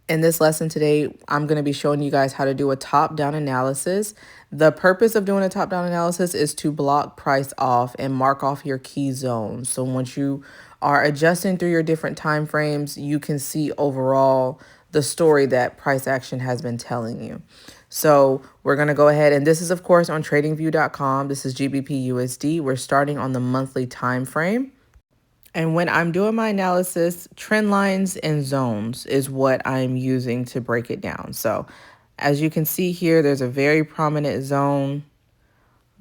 In this lesson today, I'm going to be showing you guys how to do a top-down analysis. The purpose of doing a top-down analysis is to block price off and mark off your key zones. So once you are adjusting through your different time frames, you can see overall the story that price action has been telling you. So we're going to go ahead, and this is of course on tradingview.com. This is GBP USD. We're starting on the monthly time frame. And when I'm doing my analysis, trend lines and zones is what I'm using to break it down. So as you can see here, there's a very prominent zone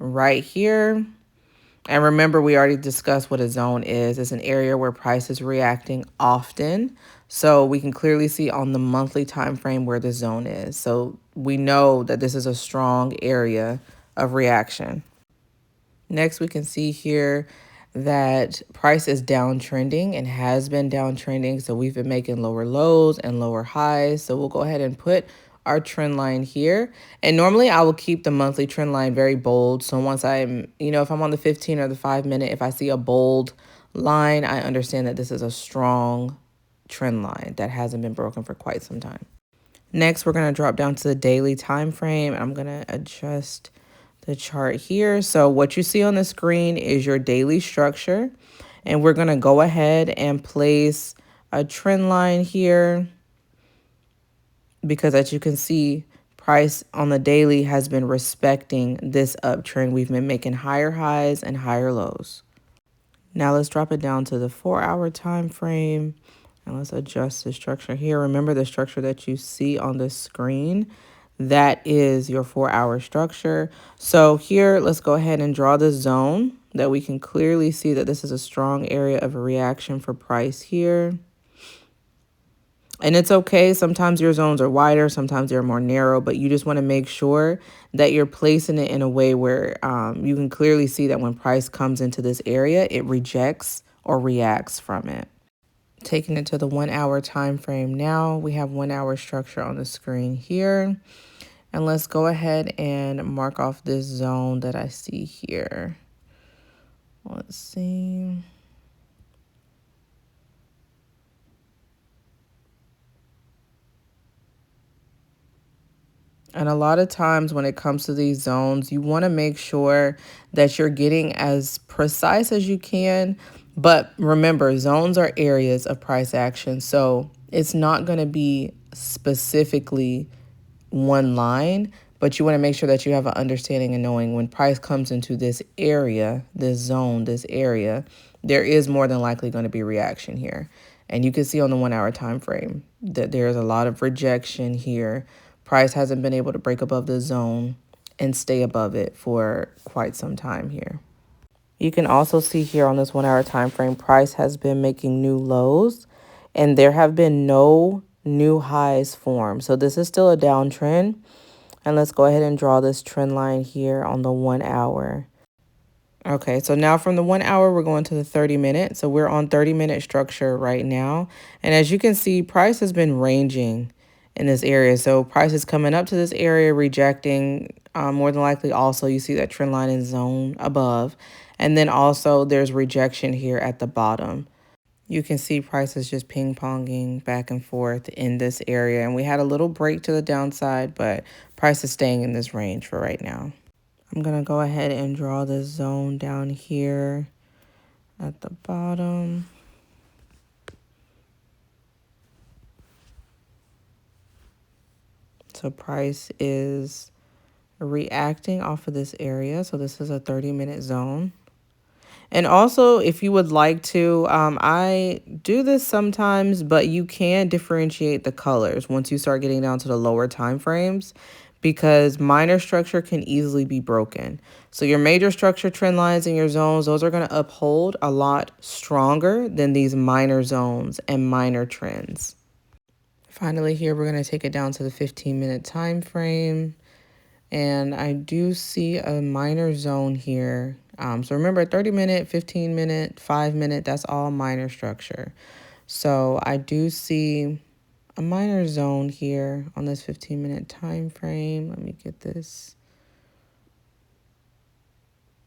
right here. And remember, we already discussed what a zone is. It's an area where price is reacting often. So we can clearly see on the monthly time frame where the zone is. So we know that this is a strong area of reaction. Next, we can see here that price is downtrending and has been downtrending. So we've been making lower lows and lower highs. So we'll go ahead and put our trend line here. And normally I will keep the monthly trend line very bold. So once I'm, if I'm on the 15 or the 5 minute, if I see a bold line, I understand that this is a strong trend line that hasn't been broken for quite some time. Next, we're going to drop down to the daily time frame. I'm going to adjust the chart here. So what you see on the screen is your daily structure. And we're going to go ahead and place a trend line here because as you can see, price on the daily has been respecting this uptrend. We've been making higher highs and higher lows. Now let's drop it down to the 4-hour time frame. And let's adjust the structure here. Remember the structure that you see on the screen. That is your 4-hour structure. So here, let's go ahead and draw the zone that we can clearly see that this is a strong area of a reaction for price here. And it's okay. Sometimes your zones are wider, sometimes they're more narrow, but you just want to make sure that you're placing it in a way where you can clearly see that when price comes into this area, it rejects or reacts from it. Taking it to the 1-hour time frame now, we have 1-hour structure on the screen here. And let's go ahead and mark off this zone that I see here. Let's see. And a lot of times when it comes to these zones, you want to make sure that you're getting as precise as you can. But remember, zones are areas of price action. So it's not going to be specifically one line, but you want to make sure that you have an understanding and knowing when price comes into this area, this zone, this area, there is more than likely going to be reaction here. And you can see on the 1-hour time frame that there's a lot of rejection here. Price hasn't been able to break above the zone and stay above it for quite some time here. You can also see here on this 1-hour time frame, price has been making new lows and there have been no new highs formed. So this is still a downtrend. And let's go ahead and draw this trend line here on the 1-hour. Okay, so now from the 1-hour, we're going to the 30-minute. So we're on 30-minute structure right now. And as you can see, price has been ranging in this area. So price is coming up to this area, rejecting. More than likely also you see that trend line in zone above. And then also there's rejection here at the bottom. You can see price is just ping-ponging back and forth in this area. And we had a little break to the downside, but price is staying in this range for right now. I'm going to go ahead and draw this zone down here at the bottom. So price is reacting off of this area. So this is a 30-minute zone. And also, if you would like to, I do this sometimes, but you can differentiate the colors once you start getting down to the lower time frames because minor structure can easily be broken. So your major structure trend lines and your zones, those are going to uphold a lot stronger than these minor zones and minor trends. Finally, here we're going to take it down to the 15-minute time frame. And I do see a minor zone here. So remember 30-minute, 15-minute, 5-minute, that's all minor structure. So I do see a minor zone here on this 15-minute time frame. Let me get this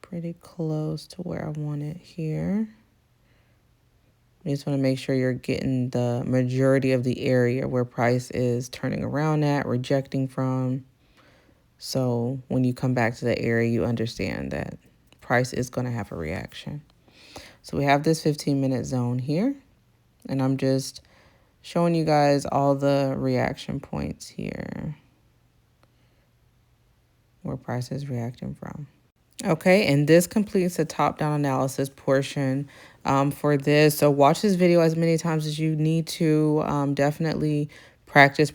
pretty close to where I want it here. You just want to make sure you're getting the majority of the area where price is turning around at, rejecting from. So when you come back to the area, you understand that price is going to have a reaction. So we have this 15-minute zone here, and I'm just showing you guys all the reaction points here where price is reacting from. Okay, and this completes the top-down analysis portion for this. So watch this video as many times as you need to. Definitely practice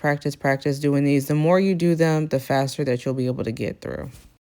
doing these. The more you do them, the faster that you'll be able to get through.